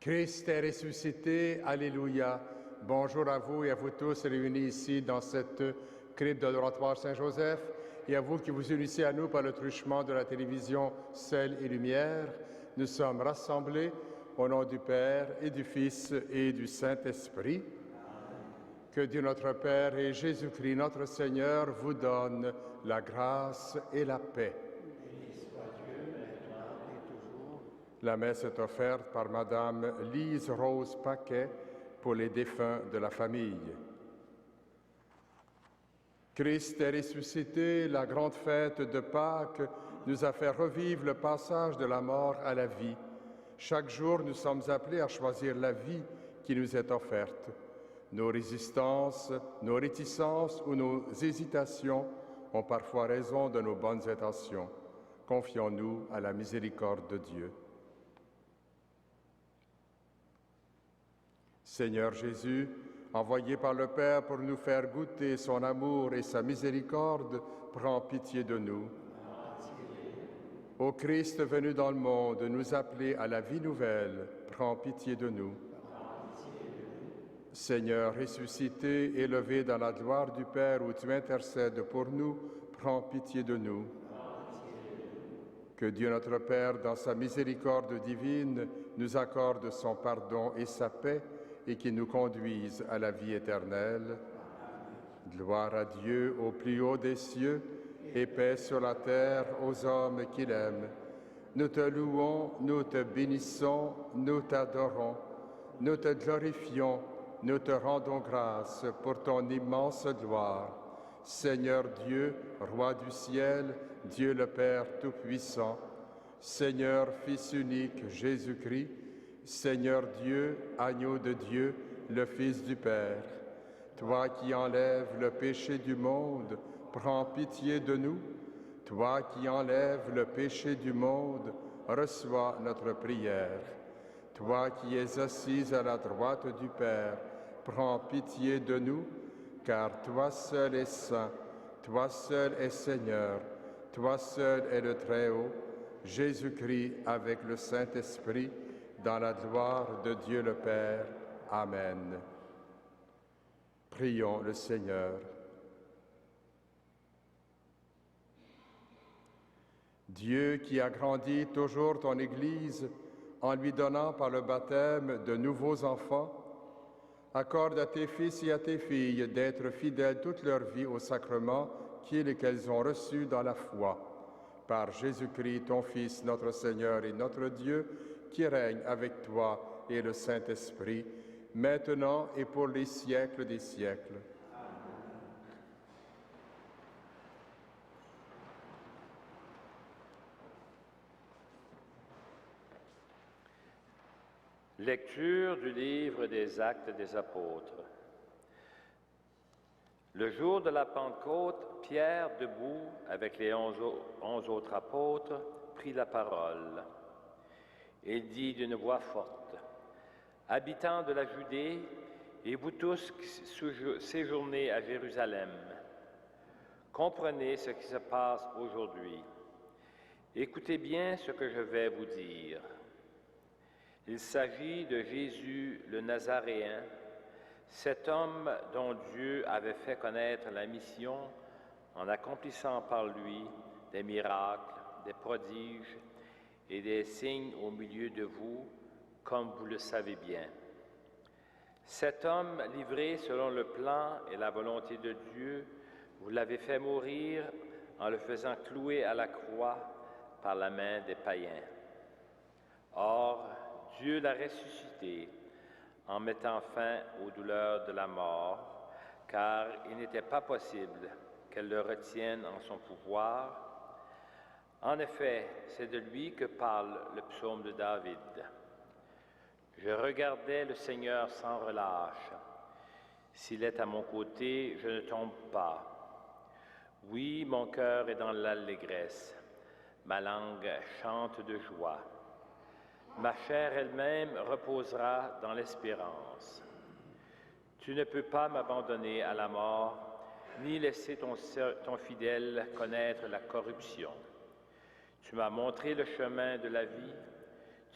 Christ est ressuscité, Alléluia. Bonjour à vous et à vous tous réunis ici dans cette crypte de l'oratoire Saint-Joseph et à vous qui vous unissez à nous par le truchement de la télévision Sel et Lumière. Nous sommes rassemblés au nom du Père et du Fils et du Saint-Esprit. Que Dieu notre Père et Jésus-Christ notre Seigneur vous donne la grâce et la paix. La messe est offerte par Madame Lise Rose Paquet pour les défunts de la famille. Christ est ressuscité, la grande fête de Pâques nous a fait revivre le passage de la mort à la vie. Chaque jour, nous sommes appelés à choisir la vie qui nous est offerte. Nos résistances, nos réticences ou nos hésitations ont parfois raison de nos bonnes intentions. Confions-nous à la miséricorde de Dieu. Seigneur Jésus, envoyé par le Père pour nous faire goûter son amour et sa miséricorde, prends pitié de nous. Ô Christ venu dans le monde, nous appeler à la vie nouvelle, prends pitié de nous. Seigneur ressuscité, élevé dans la gloire du Père où tu intercèdes pour nous, prends pitié de nous. Que Dieu notre Père, dans sa miséricorde divine, nous accorde son pardon et sa paix, et qui nous conduisent à la vie éternelle. Gloire à Dieu au plus haut des cieux, et paix sur la terre aux hommes qu'il aime. Nous te louons, nous te bénissons, nous t'adorons, nous te glorifions, nous te rendons grâce pour ton immense gloire. Seigneur Dieu, Roi du ciel, Dieu le Père Tout-Puissant, Seigneur Fils unique Jésus-Christ, Seigneur Dieu, agneau de Dieu, le Fils du Père, toi qui enlèves le péché du monde, prends pitié de nous. Toi qui enlèves le péché du monde, reçois notre prière. Toi qui es assise à la droite du Père, prends pitié de nous, car toi seul es saint, toi seul es Seigneur, toi seul es le Très-Haut, Jésus-Christ avec le Saint-Esprit, dans la gloire de Dieu le Père. Amen. Prions le Seigneur. Dieu qui agrandit toujours ton Église en lui donnant par le baptême de nouveaux enfants, accorde à tes fils et à tes filles d'être fidèles toute leur vie au sacrement qu'elles ont reçu dans la foi. Par Jésus-Christ, ton Fils, notre Seigneur et notre Dieu, qui règne avec toi et le Saint-Esprit, maintenant et pour les siècles des siècles. Lecture du livre des Actes des Apôtres. Le jour de la Pentecôte, Pierre, debout avec les 11 autres apôtres, prit la parole. Il dit d'une voix forte, « Habitants de la Judée, et vous tous qui séjournez à Jérusalem, comprenez ce qui se passe aujourd'hui. Écoutez bien ce que je vais vous dire. Il s'agit de Jésus le Nazaréen, cet homme dont Dieu avait fait connaître la mission en accomplissant par lui des miracles, des prodiges et des signes au milieu de vous, comme vous le savez bien. Cet homme, livré selon le plan et la volonté de Dieu, vous l'avez fait mourir en le faisant clouer à la croix par la main des païens. Or, Dieu l'a ressuscité en mettant fin aux douleurs de la mort, car il n'était pas possible qu'elle le retienne en son pouvoir. En effet, c'est de lui que parle le psaume de David. Je regardais le Seigneur sans relâche. S'il est à mon côté, je ne tombe pas. Oui, mon cœur est dans l'allégresse. Ma langue chante de joie. Ma chair elle-même reposera dans l'espérance. Tu ne peux pas m'abandonner à la mort, ni laisser ton fidèle connaître la corruption. Tu m'as montré le chemin de la vie.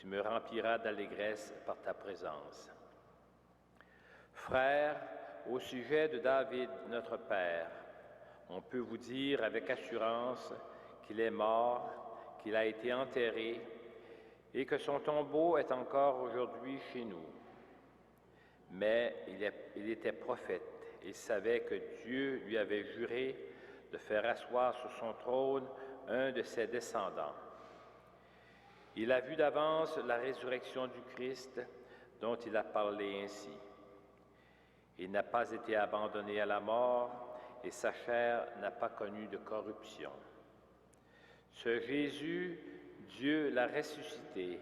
Tu me rempliras d'allégresse par ta présence. Frères, au sujet de David, notre Père, on peut vous dire avec assurance qu'il est mort, qu'il a été enterré et que son tombeau est encore aujourd'hui chez nous. Mais il était prophète et savait que Dieu lui avait juré de faire asseoir sur son trône un de ses descendants. Il a vu d'avance la résurrection du Christ dont il a parlé ainsi. Il n'a pas été abandonné à la mort et sa chair n'a pas connu de corruption. Ce Jésus, Dieu l'a ressuscité.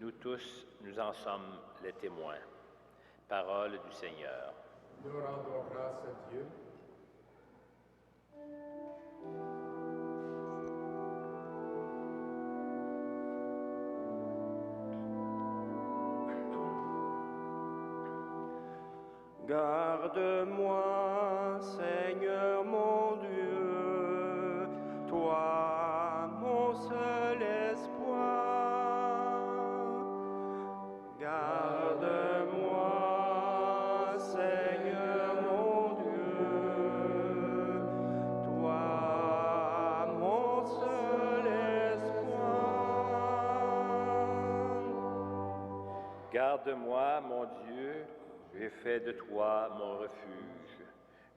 Nous tous, nous en sommes les témoins. Parole du Seigneur. Nous rendons grâce à Dieu. Garde-moi, Seigneur mon Dieu, toi mon seul espoir. Garde-moi, Seigneur mon Dieu, toi mon seul espoir. Garde-moi, mon Dieu, j'ai fait de toi mon refuge.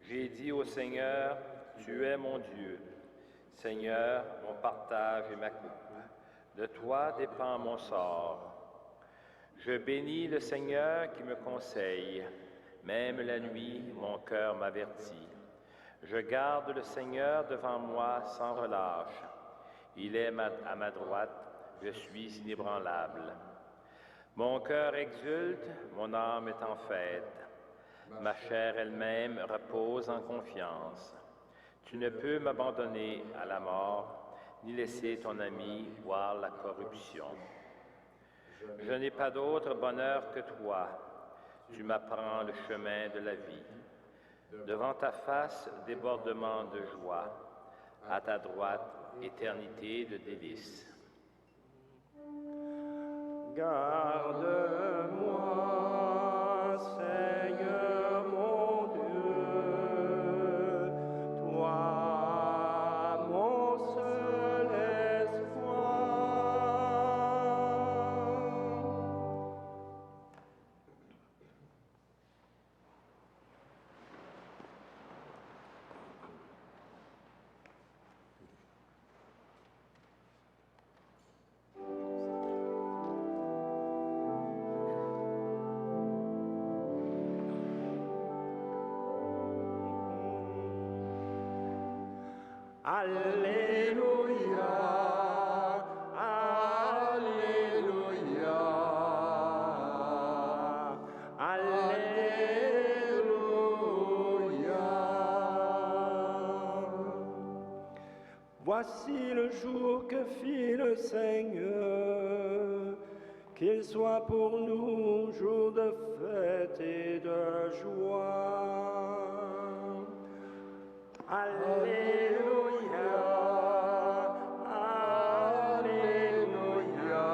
J'ai dit au Seigneur, tu es mon Dieu. Seigneur, mon partage et ma coupe. De toi dépend mon sort. Je bénis le Seigneur qui me conseille. Même la nuit, mon cœur m'avertit. Je garde le Seigneur devant moi sans relâche. Il est à ma droite, je suis inébranlable. Mon cœur exulte, mon âme est en fête. Ma chair elle-même repose en confiance. Tu ne peux m'abandonner à la mort, ni laisser ton ami voir la corruption. Je n'ai pas d'autre bonheur que toi. Tu m'apprends le chemin de la vie. Devant ta face, débordement de joie. À ta droite, éternité de délices. Garde-moi, Seigneur mon Dieu, toi mon seul espoir. Alléluia, Alléluia, Alléluia. Voici le jour que fit le Seigneur, qu'il soit pour nous jour de fête et de joie. Alléluia, Alléluia,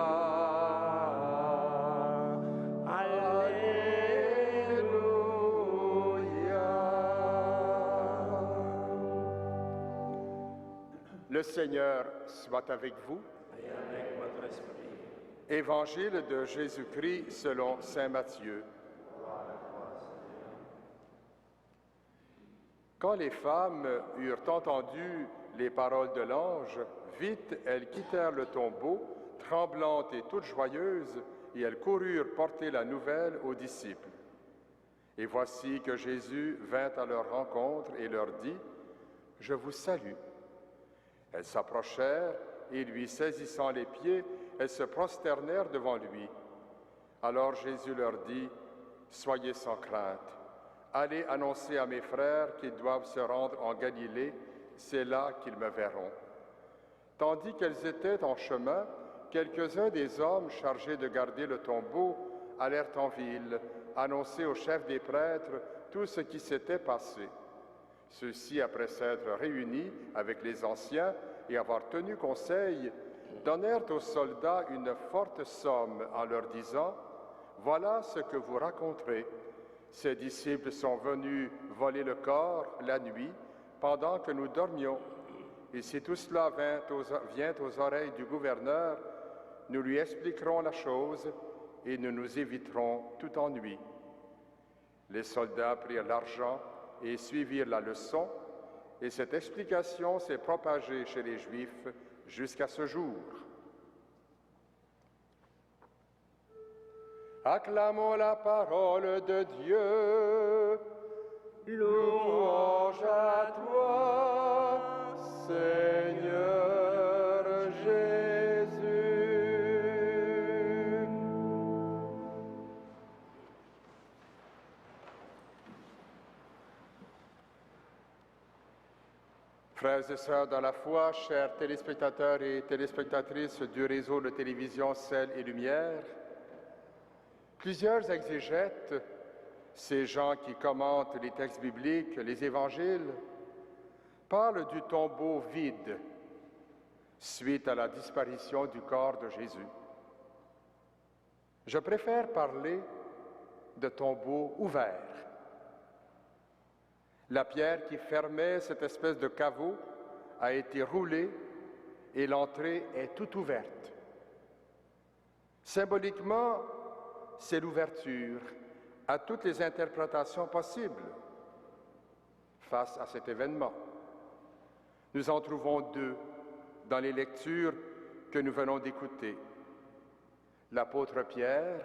Alléluia. Le Seigneur soit avec vous. Et avec votre esprit. Évangile de Jésus-Christ selon saint Matthieu. Quand les femmes eurent entendu les paroles de l'ange, vite elles quittèrent le tombeau, tremblantes et toutes joyeuses, et elles coururent porter la nouvelle aux disciples. Et voici que Jésus vint à leur rencontre et leur dit, « Je vous salue. » Elles s'approchèrent et lui saisissant les pieds, elles se prosternèrent devant lui. Alors Jésus leur dit, « Soyez sans crainte. Allez annoncer à mes frères qu'ils doivent se rendre en Galilée, c'est là qu'ils me verront. » Tandis qu'elles étaient en chemin, quelques-uns des hommes chargés de garder le tombeau allèrent en ville, annoncer au chef des prêtres tout ce qui s'était passé. Ceux-ci, après s'être réunis avec les anciens et avoir tenu conseil, donnèrent aux soldats une forte somme en leur disant, « Voilà ce que vous raconterez. Ces disciples sont venus voler le corps la nuit pendant que nous dormions. Et si tout cela vient aux oreilles du gouverneur, nous lui expliquerons la chose et nous nous éviterons tout ennui. » Les soldats prirent l'argent et suivirent la leçon, et cette explication s'est propagée chez les Juifs jusqu'à ce jour. Acclamons la parole de Dieu. Louange à toi, Seigneur Jésus. Frères et sœurs dans la foi, chers téléspectateurs et téléspectatrices du réseau de télévision Ciel et Lumière, plusieurs exégètes, ces gens qui commentent les textes bibliques, les évangiles, parlent du tombeau vide suite à la disparition du corps de Jésus. Je préfère parler de tombeau ouvert. La pierre qui fermait cette espèce de caveau a été roulée et l'entrée est toute ouverte. Symboliquement, c'est l'ouverture à toutes les interprétations possibles face à cet événement. Nous en trouvons deux dans les lectures que nous venons d'écouter. L'apôtre Pierre,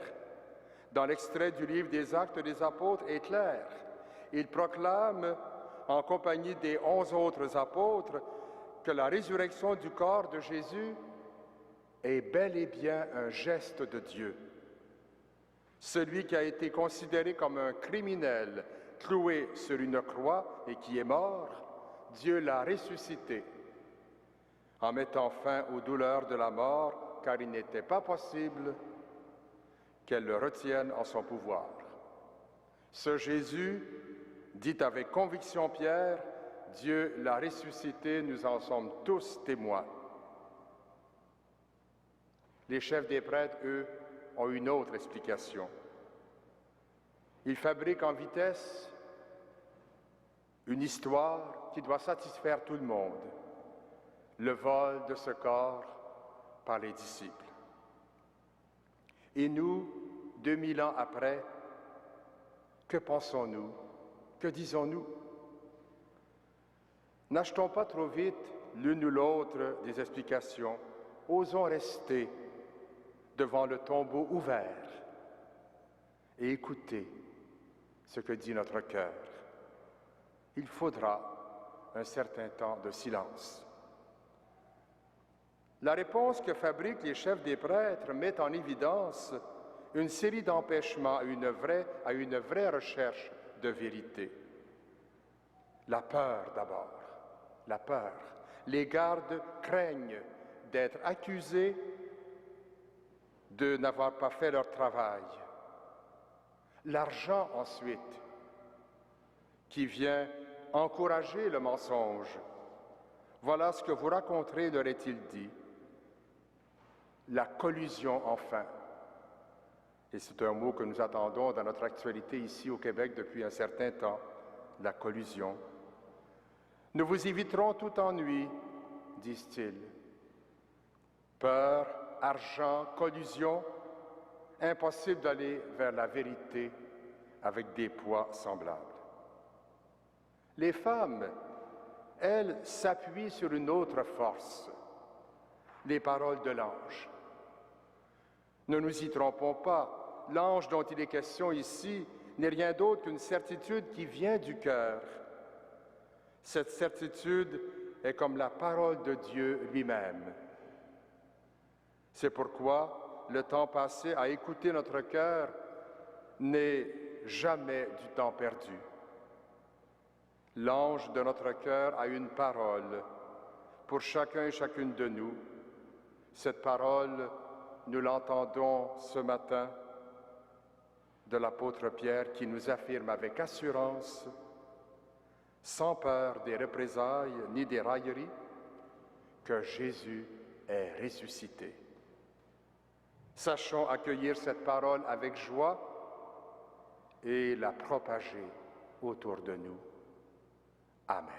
dans l'extrait du livre des Actes des Apôtres, est clair. Il proclame, en compagnie des 11 autres apôtres, que la résurrection du corps de Jésus est bel et bien un geste de Dieu. Celui qui a été considéré comme un criminel cloué sur une croix et qui est mort, Dieu l'a ressuscité en mettant fin aux douleurs de la mort, car il n'était pas possible qu'elle le retienne en son pouvoir. Ce Jésus, dit avec conviction Pierre, Dieu l'a ressuscité, nous en sommes tous témoins. Les chefs des prêtres, eux, ont une autre explication. Ils fabriquent en vitesse une histoire qui doit satisfaire tout le monde, le vol de ce corps par les disciples. Et nous, 2000 ans après, que pensons-nous? Que disons-nous? N'achetons pas trop vite l'une ou l'autre des explications. Osons rester devant le tombeau ouvert et écouter ce que dit notre cœur. Il faudra un certain temps de silence. La réponse que fabriquent les chefs des prêtres met en évidence une série d'empêchements à une vraie recherche de vérité. La peur d'abord, la peur. Les gardes craignent d'être accusés de n'avoir pas fait leur travail. L'argent ensuite, qui vient encourager le mensonge. Voilà ce que vous raconterez, leur est-il dit. La collusion enfin. Et c'est un mot que nous attendons dans notre actualité ici au Québec depuis un certain temps, la collusion. Nous vous éviterons tout ennui, disent-ils. Peur, argent, collusion, impossible d'aller vers la vérité avec des poids semblables. Les femmes, elles, s'appuient sur une autre force, les paroles de l'ange. Ne nous y trompons pas, l'ange dont il est question ici n'est rien d'autre qu'une certitude qui vient du cœur. Cette certitude est comme la parole de Dieu lui-même. C'est pourquoi le temps passé à écouter notre cœur n'est jamais du temps perdu. L'ange de notre cœur a une parole pour chacun et chacune de nous. Cette parole, nous l'entendons ce matin de l'apôtre Pierre qui nous affirme avec assurance, sans peur des représailles ni des railleries, que Jésus est ressuscité. Sachons accueillir cette parole avec joie et la propager autour de nous. Amen.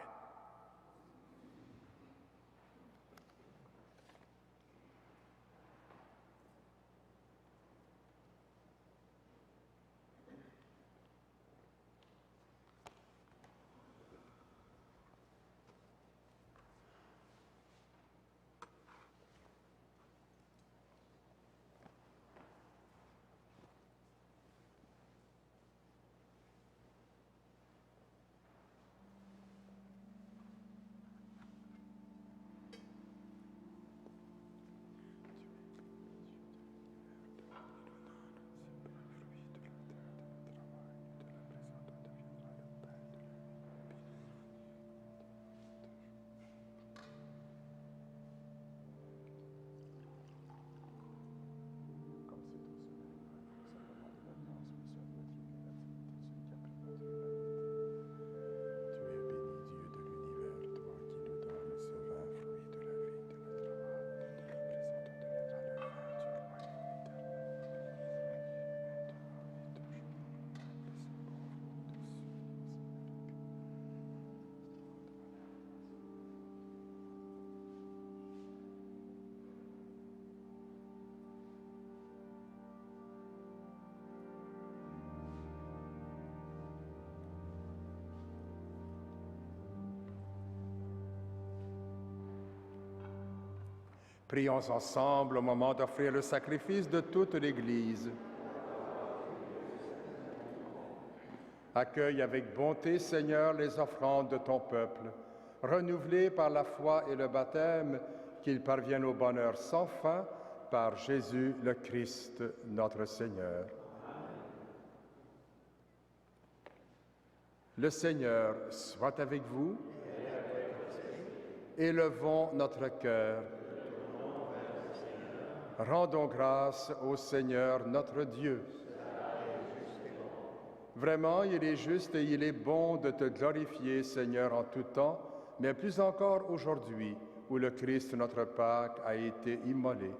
Prions ensemble au moment d'offrir le sacrifice de toute l'Église. Accueille avec bonté, Seigneur, les offrandes de ton peuple, renouvelées par la foi et le baptême, qu'ils parviennent au bonheur sans fin par Jésus le Christ, notre Seigneur. Le Seigneur soit avec vous. Élevons notre cœur. Rendons grâce au Seigneur notre Dieu. Vraiment, il est juste et il est bon de te glorifier, Seigneur, en tout temps, mais plus encore aujourd'hui, où le Christ, notre Pâque, a été immolé,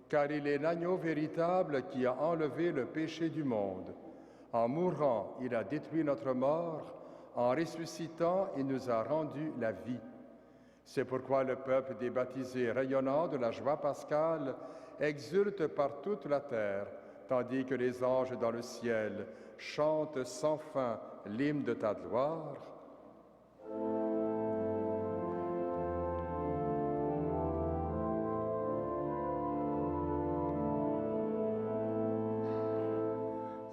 car il est l'agneau véritable qui a enlevé le péché du monde. En mourant, il a détruit notre mort, en ressuscitant, il nous a rendu la vie. C'est pourquoi le peuple des baptisés, rayonnant de la joie pascale, exulte par toute la terre, tandis que les anges dans le ciel chantent sans fin l'hymne de ta gloire.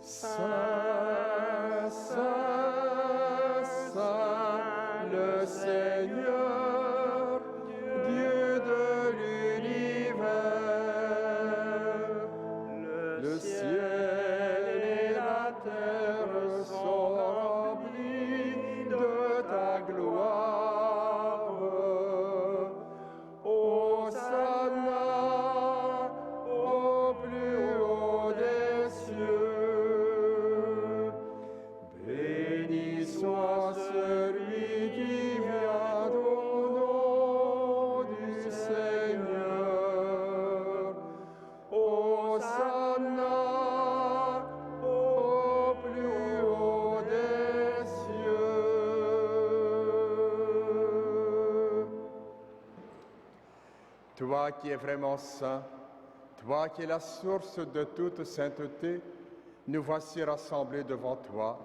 Saint, Saint, Saint, le Seigneur, Dieu de l'univers, le ciel et la terre sont remplis de ta gloire. Hosanna au plus haut des cieux. Béni soit celui qui vient au nom du Seigneur. Hosanna au plus haut des cieux. Toi qui es vraiment saint, toi qui es la source de toute sainteté, nous voici rassemblés devant toi.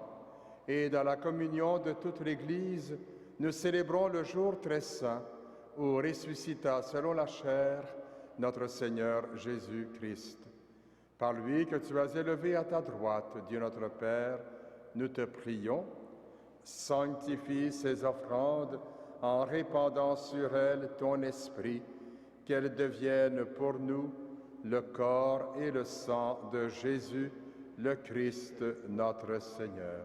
Et dans la communion de toute l'Église, nous célébrons le jour très saint où ressuscita selon la chair notre Seigneur Jésus-Christ. Par lui que tu as élevé à ta droite, Dieu notre Père, nous te prions, sanctifie ces offrandes en répandant sur elles ton esprit, qu'elles deviennent pour nous le corps et le sang de Jésus, le Christ, notre Seigneur.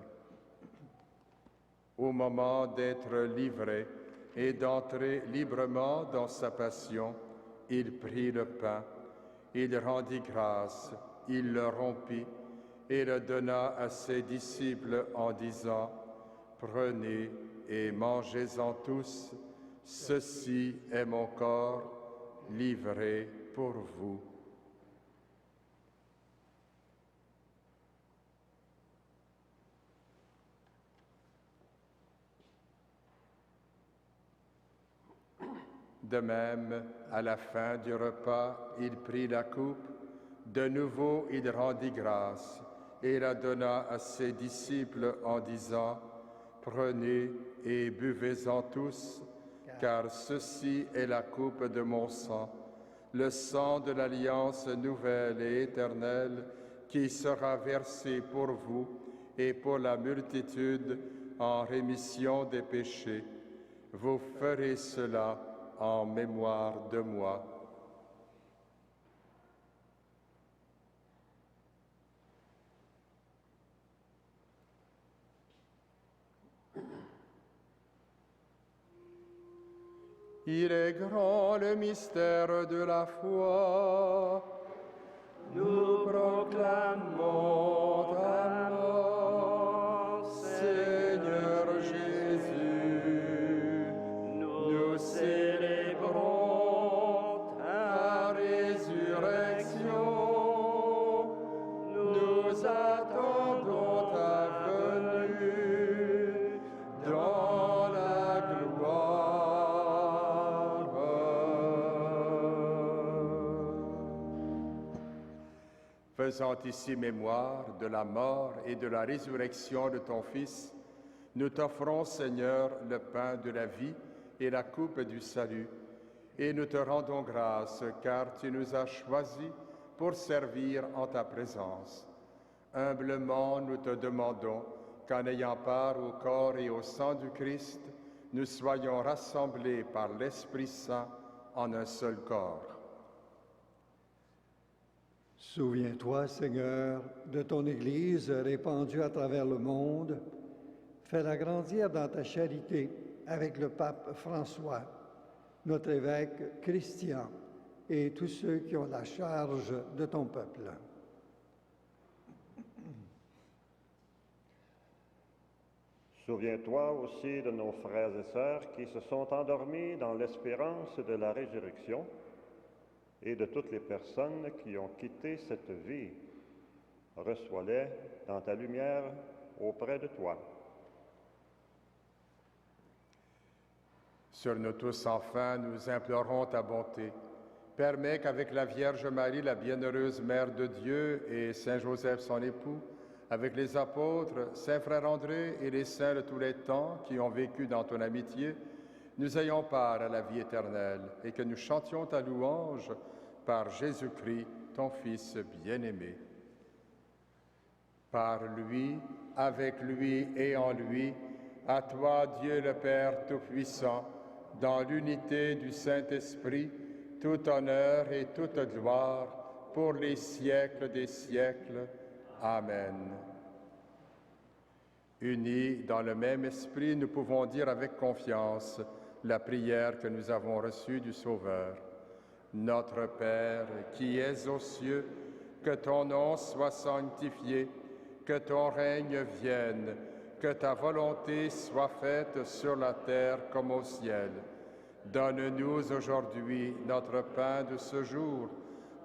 Au moment d'être livré et d'entrer librement dans sa passion, il prit le pain, il rendit grâce, il le rompit et le donna à ses disciples en disant: « Prenez et mangez-en tous, ceci est mon corps livré pour vous. De même, à la fin du repas, il prit la coupe. De nouveau, il rendit grâce et la donna à ses disciples en disant, « Prenez et buvez-en tous, car ceci est la coupe de mon sang, le sang de l'alliance nouvelle et éternelle qui sera versé pour vous et pour la multitude en rémission des péchés. Vous ferez cela en mémoire de moi. » Il est grand le mystère de la foi. Nous proclamons ta mort, Seigneur Jésus. Nous célébrons ta résurrection. Nous attendons ta venue dans la gloire. Faisant ici mémoire de la mort et de la résurrection de ton Fils, nous t'offrons, Seigneur, le pain de la vie et la coupe du salut, et nous te rendons grâce, car tu nous as choisis pour servir en ta présence. Humblement, nous te demandons qu'en ayant part au corps et au sang du Christ, nous soyons rassemblés par l'Esprit Saint en un seul corps. Souviens-toi, Seigneur, de ton Église répandue à travers le monde. Fais-la grandir dans ta charité avec le pape François, notre évêque Christian et tous ceux qui ont la charge de ton peuple. Souviens-toi aussi de nos frères et sœurs qui se sont endormis dans l'espérance de la résurrection et de toutes les personnes qui ont quitté cette vie. Reçois-les dans ta lumière auprès de toi. Sur nous tous, enfin, nous implorons ta bonté. Permets qu'avec la Vierge Marie, la bienheureuse Mère de Dieu, et Saint Joseph, son époux, avec les apôtres, Saint Frère André et les saints de tous les temps qui ont vécu dans ton amitié, nous ayons part à la vie éternelle et que nous chantions ta louange par Jésus-Christ, ton Fils bien-aimé. Par lui, avec lui et en lui, à toi, Dieu le Père Tout-Puissant, dans l'unité du Saint-Esprit, tout honneur et toute gloire pour les siècles des siècles. Amen. Unis dans le même esprit, nous pouvons dire avec confiance la prière que nous avons reçue du Sauveur. Notre Père, qui es aux cieux, que ton nom soit sanctifié, que ton règne vienne, que ta volonté soit faite sur la terre comme au ciel. Donne-nous aujourd'hui notre pain de ce jour.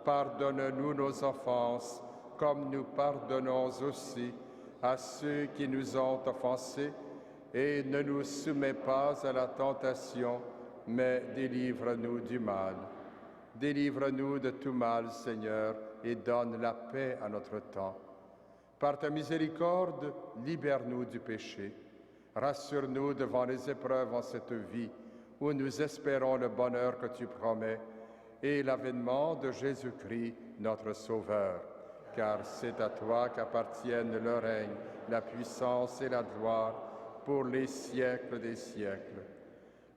Pardonne-nous nos offenses, comme nous pardonnons aussi à ceux qui nous ont offensés, et ne nous soumets pas à la tentation, mais délivre-nous du mal. Délivre-nous de tout mal, Seigneur, et donne la paix à notre temps. Par ta miséricorde, libère-nous du péché. Rassure-nous devant les épreuves en cette vie, où nous espérons le bonheur que tu promets, et l'avènement de Jésus-Christ, notre Sauveur. Car c'est à toi qu'appartiennent le règne, la puissance et la gloire pour les siècles des siècles.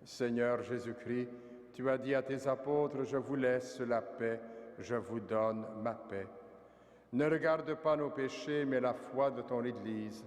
Seigneur Jésus-Christ, tu as dit à tes apôtres, « Je vous laisse la paix, je vous donne ma paix. » Ne regarde pas nos péchés, mais la foi de ton Église.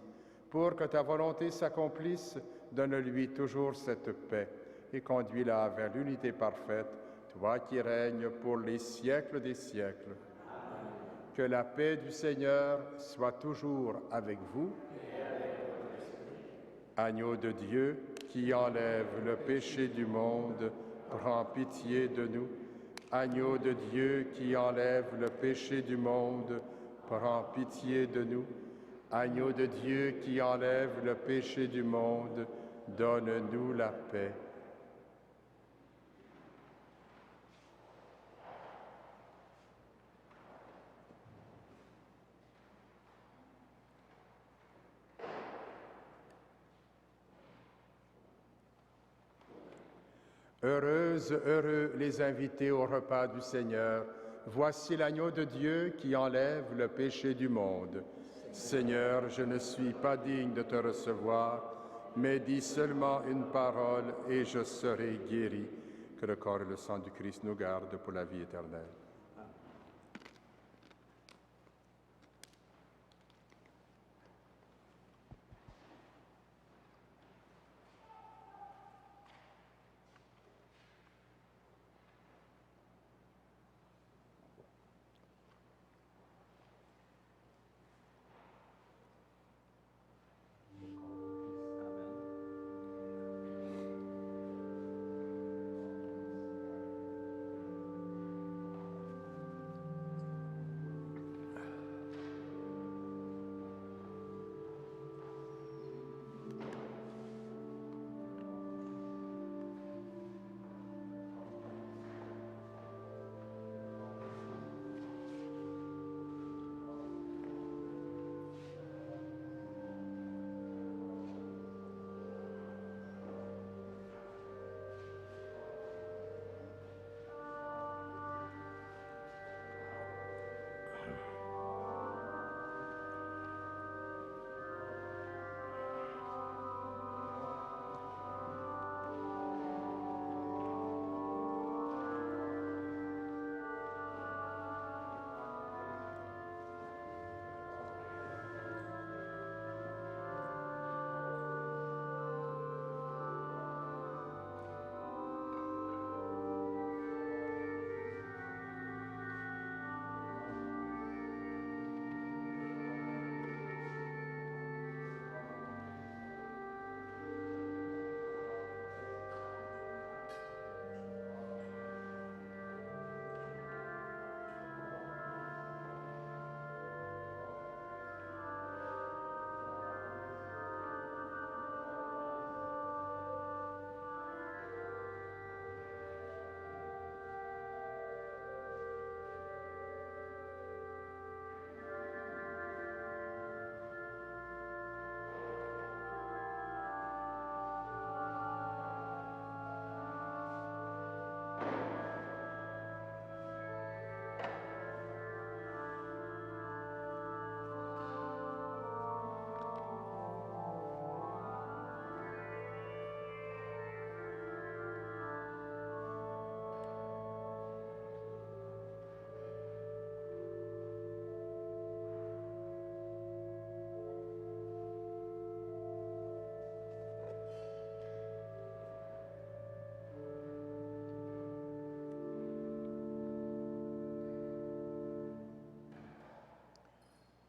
Pour que ta volonté s'accomplisse, donne-lui toujours cette paix et conduis-la vers l'unité parfaite, toi qui règnes pour les siècles des siècles. Amen. Que la paix du Seigneur soit toujours avec vous. Et avec votre esprit. Agneau de Dieu, qui enlève le péché du monde, prends pitié de nous. Agneau de Dieu qui enlève le péché du monde, prends pitié de nous. Agneau de Dieu qui enlève le péché du monde, donne-nous la paix. Heureuses, heureux les invités au repas du Seigneur. Voici l'agneau de Dieu qui enlève le péché du monde. Seigneur, je ne suis pas digne de te recevoir, mais dis seulement une parole et je serai guéri. Que le corps et le sang du Christ nous gardent pour la vie éternelle.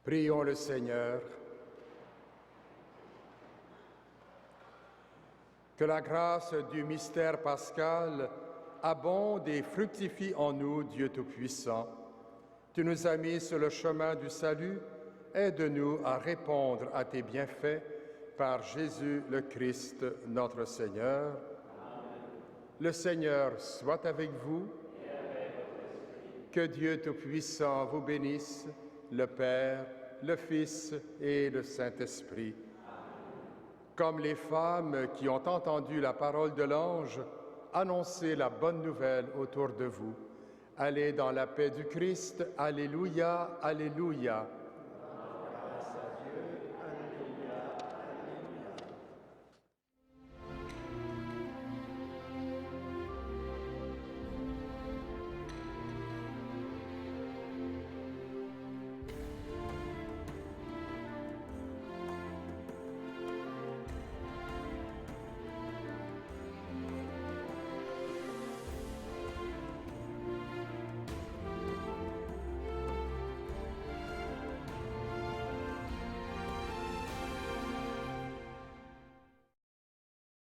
Prions le Seigneur. Que la grâce du mystère pascal abonde et fructifie en nous, Dieu Tout-Puissant. Tu nous as mis sur le chemin du salut, aide-nous à répondre à tes bienfaits par Jésus le Christ, notre Seigneur. Amen. Le Seigneur soit avec vous. Et avec votre esprit. Que Dieu Tout-Puissant vous bénisse, le Père, le Fils et le Saint-Esprit. Comme les femmes qui ont entendu la parole de l'ange, annoncez la bonne nouvelle autour de vous. Allez dans la paix du Christ. Alléluia, alléluia.